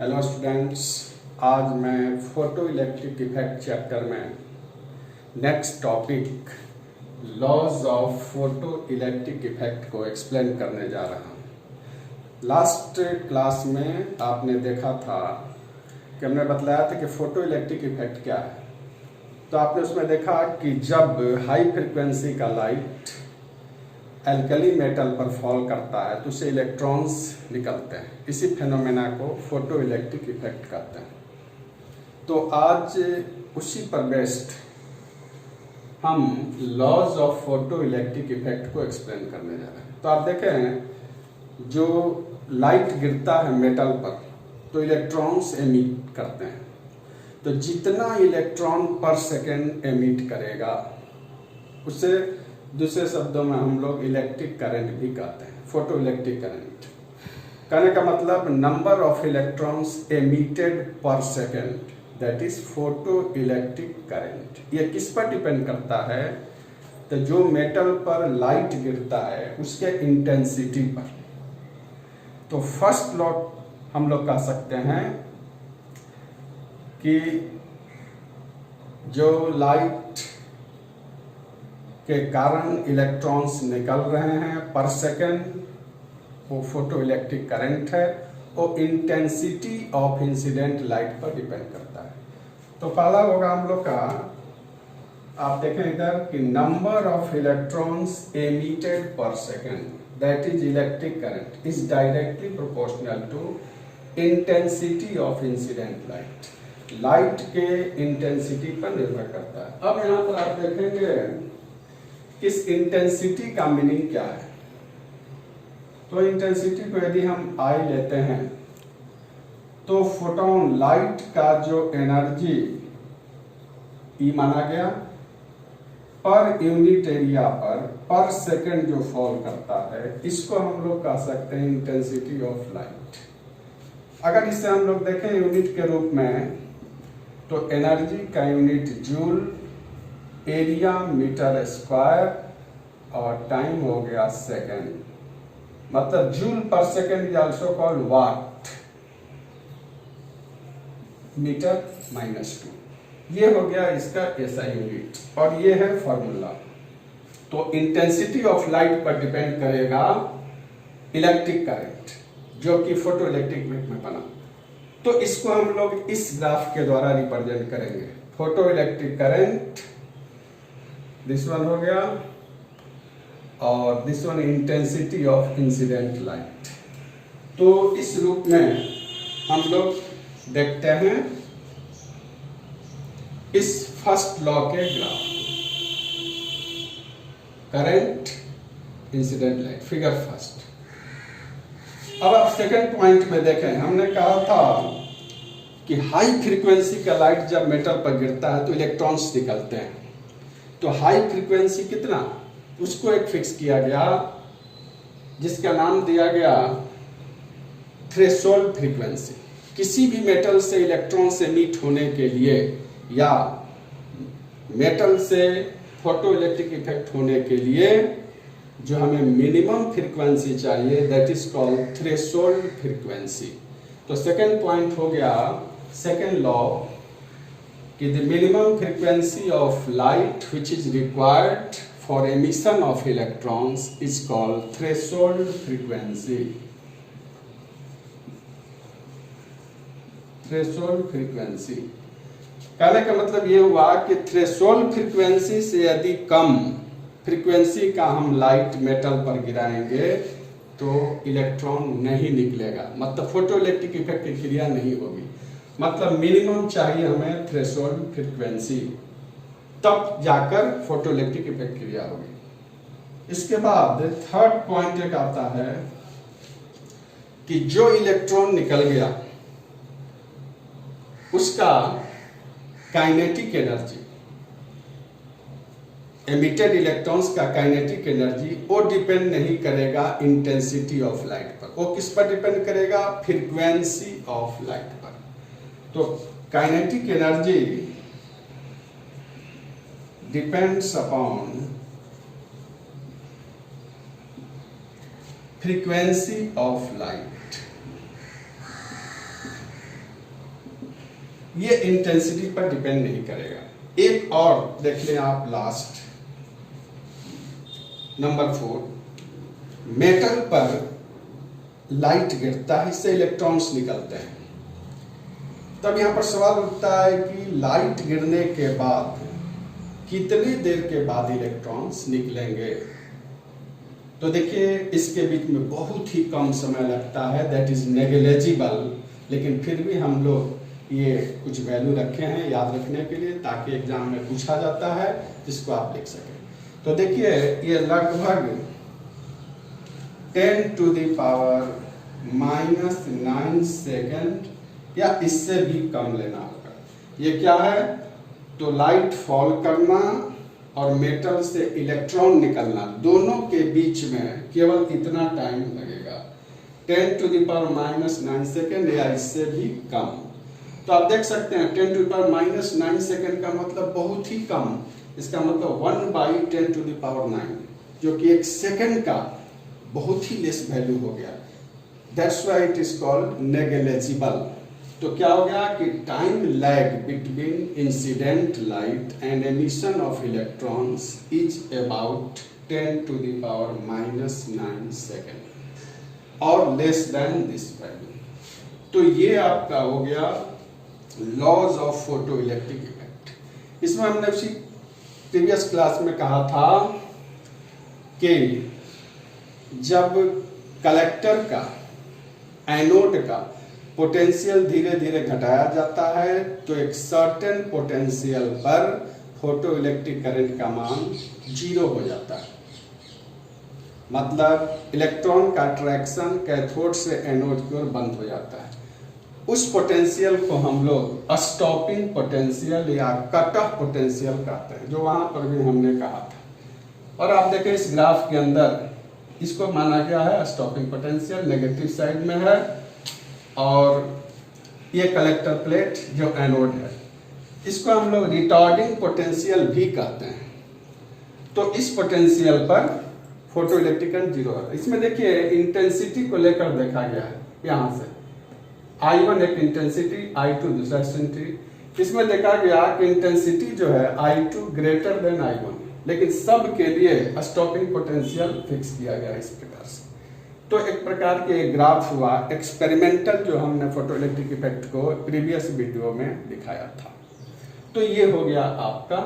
Hello students, आज मैं photo electric effect chapter में next topic laws of photo electric effect को explain करने जा रहा हूँ। लास्ट क्लास में आपने देखा था कि हमने बतलाया था कि फोटो इलेक्ट्रिक इफेक्ट क्या है। तो आपने उसमें देखा कि जब हाई फ्रिक्वेंसी का लाइट एल्कली मेटल पर फॉल करता है तो उससे इलेक्ट्रॉन्स निकलते हैं। इसी फेनोमेना को फोटो इलेक्ट्रिक इफेक्ट कहते हैं। तो आज उसी पर बेस्ड हम laws of photo electric effect को एक्सप्लेन करने जा रहे हैं। तो आप देखें, जो लाइट गिरता है मेटल पर तो इलेक्ट्रॉन्स एमिट करते हैं। तो जितना इलेक्ट्रॉन पर सेकेंड एमिट करेगा उसे दूसरे शब्दों में हम लोग इलेक्ट्रिक करंट भी कहते हैं। फोटो इलेक्ट्रिक करंट कहने का मतलब number of electrons emitted per second, that is photo electric current. ये किस पर डिपेंड करता है? तो जो मेटल पर लाइट गिरता है उसके इंटेंसिटी पर। तो फर्स्ट लॉ हम लोग कह सकते हैं कि जो लाइट के कारण इलेक्ट्रॉन्स निकल रहे हैं पर सेकेंड, वो फोटो इलेक्ट्रिक करंट है। वो इंटेंसिटी ऑफ इंसिडेंट लाइट पर डिपेंड करता है। तो पहला होगा हम लोग का, आप देखें इधर कि number of electrons emitted per second, that is electric current, is directly proportional to intensity of incident light. Light के इंटेंसिटी पर निर्भर करता है। अब यहाँ पर आप देखेंगे इस इंटेंसिटी का मीनिंग क्या है। तो इंटेंसिटी को यदि हम आई लेते हैं तो फोटोन लाइट का जो एनर्जी ई माना गया पर यूनिट एरिया पर सेकंड जो फॉल करता है, इसको हम लोग कह सकते हैं इंटेंसिटी ऑफ लाइट। अगर इसे हम लोग देखें यूनिट के रूप में तो एनर्जी का unit joule, area metre square और टाइम हो गया सेकेंड। मतलब joule per second is also called watt, metre -2। ये हो गया इसका ऐसा यूनिट और ये है फॉर्मूला। तो इंटेंसिटी ऑफ लाइट पर डिपेंड करेगा इलेक्ट्रिक करंट जो कि फोटो इलेक्ट्रिक में बना। तो इसको हम लोग इस ग्राफ के द्वारा रिप्रेजेंट करेंगे। Photo electric current, this one हो गया, और this one intensity of incident light. तो इस रूप में हम लोग देखते हैं इस फर्स्ट लॉ के graph, current incident light, figure first. अब आप सेकंड पॉइंट में देखें, हमने कहा था कि हाई फ्रीक्वेंसी का लाइट जब मेटल पर गिरता है तो इलेक्ट्रॉन्स निकलते हैं। तो हाई फ्रीक्वेंसी कितना, उसको एक फिक्स किया गया जिसका नाम दिया गया थ्रेशोल्ड फ्रीक्वेंसी। किसी भी मेटल से इलेक्ट्रॉन से एमिट होने के लिए या मेटल से फोटो इलेक्ट्रिक इफेक्ट होने के लिए जो हमें मिनिमम फ्रीक्वेंसी चाहिए, that is called threshold frequency. तो सेकेंड पॉइंट हो गया, सेकेंड लॉ, कि the minimum frequency of light which is required for emission of electrons is called threshold frequency. Threshold frequency कहने का मतलब ये हुआ कि थ्रेशोल्ड फ्रीक्वेंसी से यदि कम फ्रीक्वेंसी का हम लाइट मेटल पर गिराएंगे तो इलेक्ट्रॉन नहीं निकलेगा, मतलब फोटो इलेक्ट्रिक इफेक्ट की क्रिया नहीं होगी। मतलब मिनिमम चाहिए हमें थ्रेशोल्ड फ्रीक्वेंसी, तब जाकर फोटो इलेक्ट्रिक इफेक्ट क्रिया होगी। इसके बाद थर्ड पॉइंट एक आता है कि जो इलेक्ट्रॉन निकल गया उसका काइनेटिक एनर्जी, एमिटेड इलेक्ट्रॉन्स का काइनेटिक एनर्जी, वो डिपेंड नहीं करेगा इंटेंसिटी ऑफ लाइट पर। वो किस पर डिपेंड करेगा? फ्रीक्वेंसी ऑफ लाइट पर। तो kinetic energy depends upon frequency of light. ये इंटेंसिटी पर डिपेंड नहीं करेगा। एक और देख लें आप, लास्ट नंबर 4, मेटल पर लाइट गिरता है, इससे इलेक्ट्रॉन्स निकलते हैं। तब यहां पर सवाल उठता है कि लाइट गिरने के बाद कितनी देर के बाद इलेक्ट्रॉन्स निकलेंगे। तो देखिए इसके बीच में बहुत ही कम समय लगता है, दैट इज नेग्लिजिबल, लेकिन फिर भी हम लोग ये कुछ वैल्यू रखे हैं याद रखने के लिए, ताकि एग्जाम में पूछा जाता है जिसको आप लिख सकें। तो देखिए ये लगभग 10 टू द पावर -9 सेकेंड या इससे भी कम लेना होगा। ये क्या है, तो लाइट फॉल करना और मेटल से इलेक्ट्रॉन निकलना, दोनों के बीच में केवल इतना टाइम लगेगा, 10 टू द पावर -9 सेकेंड या इससे भी कम। तो आप देख सकते हैं 10 टू द पावर -9 सेकेंड का मतलब बहुत ही कम, इसका मतलब 1/10 टू द पावर 9, जो कि एक सेकेंड का बहुत ही लेस वैल्यू हो गया। That's why it is called negligible. तो क्या हो गया कि time lag between incident light and emission of electrons is about 10 to the power -9 second और लेस देन दिस वैल्यू। तो ये आपका हो गया laws of photo electric effect. इसमें हमने उसी प्रीवियस क्लास में कहा था कि जब कलेक्टर का, एनोड का पोटेंशियल धीरे धीरे घटाया जाता है तो एक सर्टेन पोटेंशियल पर फोटो इलेक्ट्रिक करंट का मान 0 हो जाता है। मतलब इलेक्ट्रॉन का अट्रैक्शन कैथोड से एनोड की ओर बंद हो जाता है। उस पोटेंशियल को हम लोग स्टॉपिंग पोटेंशियल या कट ऑफ पोटेंशियल कहते हैं, जो वहां पर भी हमने कहा था। और आप देखें इस ग्राफ के अंदर इसको माना गया है स्टॉपिंग पोटेंशियल, नेगेटिव साइड में है, और ये कलेक्टर प्लेट जो एनोड है, इसको हम लोग रिटार्डिंग पोटेंशियल भी कहते हैं। तो इस पोटेंशियल पर फोटो इलेक्ट्रिक करंट 0 है। इसमें देखिए इंटेंसिटी को लेकर देखा गया है, यहां से I1 एक इंटेंसिटी, I2 दूसरा इंटेंसिटी। इसमें देखा गया कि इंटेंसिटी जो है I2 ग्रेटर देन I1, लेकिन सब के लिए स्टॉपिंग पोटेंशियल फिक्स किया गया इस प्रकार से। तो एक प्रकार के ग्राफ हुआ एक्सपेरिमेंटल, जो हमने फोटो इलेक्ट्रिक इफेक्ट को प्रीवियस वीडियो में दिखाया था। तो ये हो गया आपका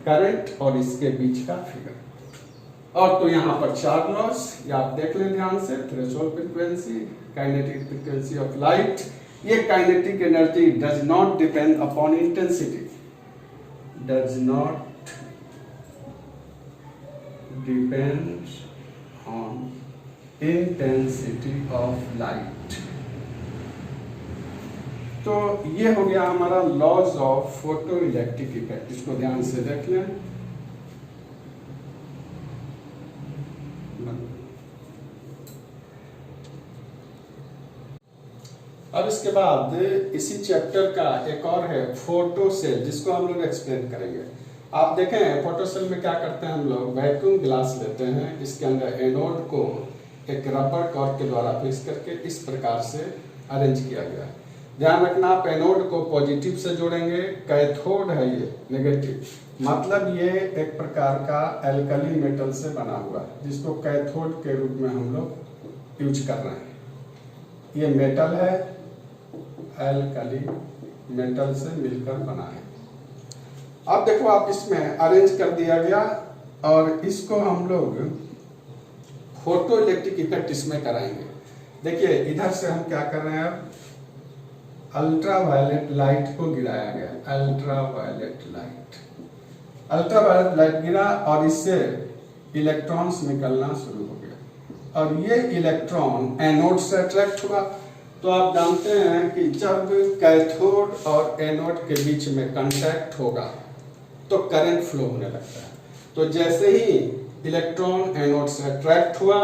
करंट और इसके बीच का फिगर। और तो यहाँ पर 4 लॉस, ये आप देख लें ध्यान से, threshold frequency, kinetic frequency of light. ये kinetic energy does not depend upon intensity, does not depend on intensity of light. तो ये हो गया हमारा laws of photo electric effect. इसको ध्यान से देख लें। अब इसके बाद इसी चैप्टर का एक और है फोटो सेल, जिसको हम लोग एक्सप्लेन करेंगे। आप देखें फोटो सेल में क्या करते हैं हम लोग, वैक्यूम ग्लास लेते हैं, इसके अंदर एनोड को एक रबर कॉर्क के द्वारा फिक्स करके इस प्रकार से अरेंज किया गया है। ध्यान रखना, आप एनोड को पॉजिटिव से जोड़ेंगे, कैथोड है ये नेगेटिव, मतलब ये एक प्रकार का एल्कली मेटल से बना हुआ है, जिसको कैथोड के रूप में हम लोग यूज कर रहे हैं। ये मेटल है, एल्कली मेटल से मिलकर बना है। अब देखो आप इसमें अरेंज कर दिया गया, और इसको हम लोग फोटो इलेक्ट्रिक इफेक्ट इसमें कराएंगे। देखिए इधर से हम क्या कर रहे हैं, अल्ट्रा वायलेट लाइट को गिराया गया, अल्ट्रा वायलेट लाइट गिरा और इससे इलेक्ट्रॉन्स निकलना शुरू हो गया, और ये इलेक्ट्रॉन एनोड से अट्रैक्ट हुआ। तो आप जानते हैं कि जब कैथोड और एनोड के बीच में कांटेक्ट होगा तो करंट फ्लो होने लगता है। तो जैसे ही इलेक्ट्रॉन एनोड से अट्रैक्ट हुआ,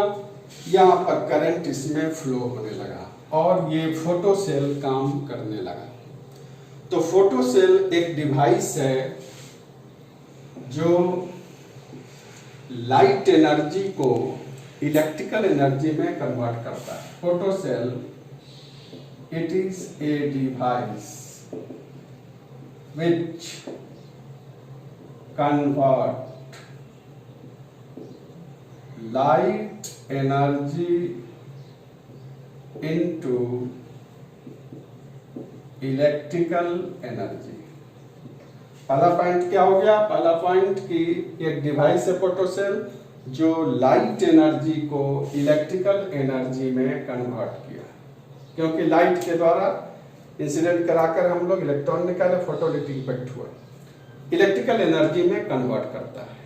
यहाँ पर करंट इसमें फ्लो होने लगा और ये फोटो सेल काम करने लगा। तो फोटो सेल एक डिवाइस है जो लाइट एनर्जी को इलेक्ट्रिकल एनर्जी में कन्वर्ट करता है। Photocell, it is a device which convert light energy into electrical energy. पहला पॉइंट क्या हो गया? पहला पॉइंट कि एक डिवाइस है फोटोसेल जो लाइट एनर्जी को इलेक्ट्रिकल एनर्जी में कन्वर्ट किया, क्योंकि लाइट के द्वारा इंसिडेंट कराकर हम लोग इलेक्ट्रॉन निकाले, फोटोइलेक्ट्रिक इफेक्ट हुआ, इलेक्ट्रिकल एनर्जी में कन्वर्ट करता है।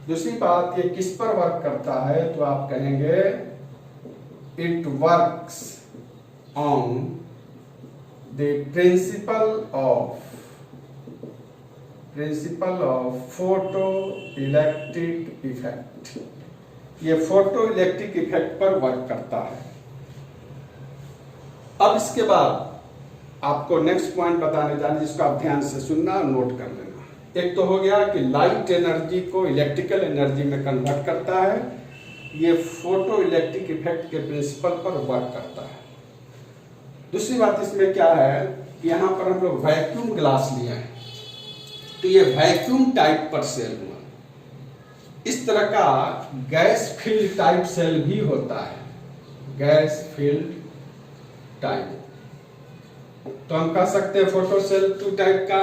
दूसरी बात, ये किस पर वर्क करता है? तो आप कहेंगे it works on the principle of photoelectric effect। ये फोटोइलेक्ट्रिक इफेक्ट पर वर्क करता है। अब इसके बाद आपको नेक्स्ट पॉइंट बताने जा रहे हैं, जिसको आप ध्यान से सुनना और नोट कर लेना। एक तो हो गया कि लाइट एनर्जी को इलेक्ट्रिकल एनर्जी में कन्वर्ट करता है, ये फोटोइलेक्ट्रिक इफेक्ट के प्रिंसिपल पर वर्क करता है। दूसरी बात इसमें क्या है कि यहां पर हम लोग वैक्यूम ग्लास लिए हैं, तो ये वैक्यूम टाइप पर सेल हुआ। इस तरह का गैस फील्ड टाइप सेल भी होता है, गैस फील्ड टाइप। तो हम कह सकते हैं फोटो सेल 2 टाइप का,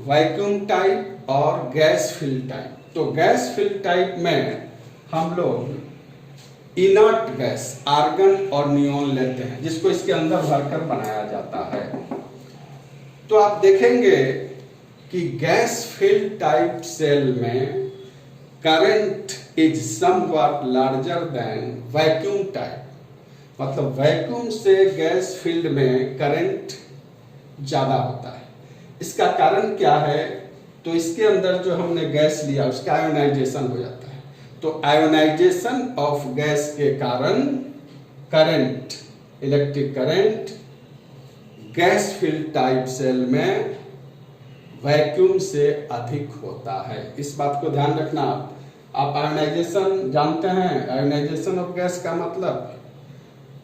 वैक्यूम टाइप और गैस फील्ड टाइप। तो गैस फील्ड टाइप में हम लोग इनर्ट गैस आर्गन और नियोन लेते हैं, जिसको इसके अंदर भरकर बनाया जाता है। तो आप देखेंगे कि गैस फील्ड टाइप सेल में current is somewhat larger than vacuum type, मतलब वैक्यूम से गैस फील्ड में करंट ज्यादा होता है। इसका कारण क्या है? तो इसके अंदर जो हमने गैस लिया उसका आयोनाइजेशन हो जाता है, तो आयोनाइजेशन ऑफ गैस के कारण current, electric current gas filled type cell में वैक्यूम से अधिक होता है। इस बात को ध्यान रखना। आप आयोनाइजेशन जानते हैं, आयोनाइजेशन ऑफ गैस का मतलब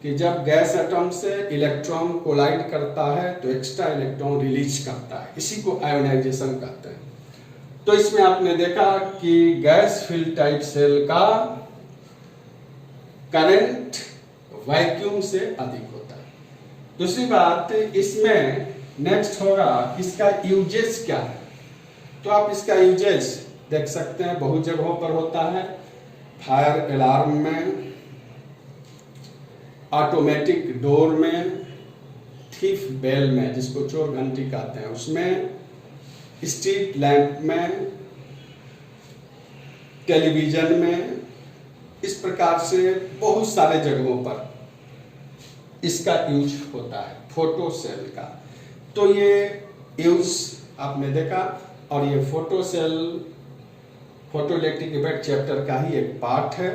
कि जब गैस एटम से इलेक्ट्रॉन कोलाइड करता है तो एक्स्ट्रा इलेक्ट्रॉन रिलीज करता है, इसी को आयोनाइजेशन कहते हैं। तो इसमें आपने देखा कि गैस फील्ड टाइप सेल का करंट वैक्यूम से अधिक होता है। दूसरी बात, इसमें नेक्स्ट होगा इसका यूजेस क्या है। तो आप इसका यूजेस देख सकते हैं, बहुत जगहों पर होता है। फायर अलार्म में, ऑटोमेटिक डोर में, थीफ बेल में जिसको चोर घंटी कहते हैं उसमें, स्ट्रीट लैंप में, टेलीविजन में, इस प्रकार से बहुत सारे जगहों पर इसका यूज होता है फोटो सेल का। तो ये यूज आपने देखा, और ये photocell photoelectric effect chapter का ही एक पार्ट है।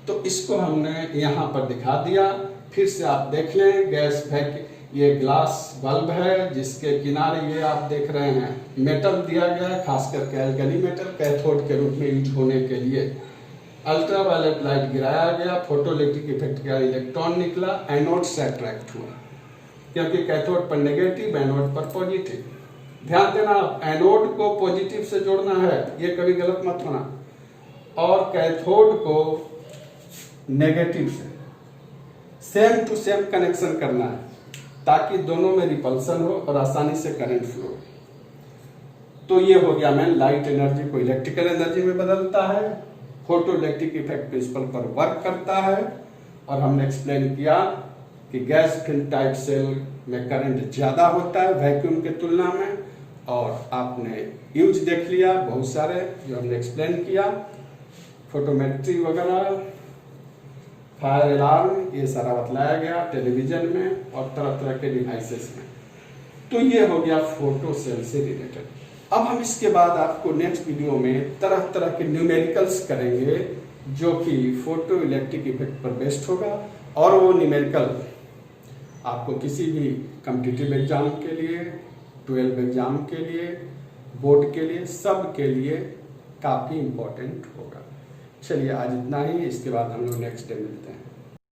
तो इसको हमने यहाँ पर दिखा दिया। फिर से आप देख लें, गैस फैक ये ग्लास बल्ब है जिसके किनारे ये आप देख रहे हैं मेटल दिया गया है, खास करके एल्कली मेटल कैथोड के रूप में यूज होने के लिए। अल्ट्रा वायलेट लाइट गिराया गया, फोटोइलेक्ट्रिक इफेक्ट का इलेक्ट्रॉन निकला, एनोड से अट्रैक्ट हुआ, क्योंकि कैथोड पर नेगेटिव, एनोड पर पॉजिटिव। ध्यान देना, आप एनोड को पॉजिटिव से जोड़ना है, ये कभी गलत मत होना, और कैथोड को नेगेटिव से सेम टू सेम कनेक्शन करना है, ताकि दोनों में रिपल्सन हो और आसानी से करंट फ्लो हो। तो ये हो गया, मैं लाइट एनर्जी को इलेक्ट्रिकल एनर्जी में बदलता है, फोटो इलेक्ट्रिक इफेक्ट प्रिंसिपल पर वर्क करता है, और हमने एक्सप्लेन किया कि गैस फील्ड टाइप सेल में करंट ज्यादा होता है वैक्यूम के तुलना में। और आपने यूज देख लिया बहुत सारे जो हमने एक्सप्लेन किया, फोटोमेट्री वगैरह, फायर अलार्म, ये सारा बतलाया गया टेलीविजन में और तरह तरह के डिवाइसेस में। तो ये हो गया फोटो सेल से रिलेटेड। अब हम इसके बाद आपको नेक्स्ट वीडियो में तरह तरह के न्यूमेरिकल्स करेंगे जो कि फोटो इलेक्ट्रिक इफेक्ट पर बेस्ड होगा, और वो न्यूमेरिकल आपको किसी भी कॉम्पिटिटिव एग्जाम के लिए, 12 एग्जाम के लिए, बोर्ड के लिए, सब के लिए काफ़ी इम्पोर्टेंट होगा। चलिए आज इतना ही, इसके बाद हम लोग नेक्स्ट डे मिलते हैं।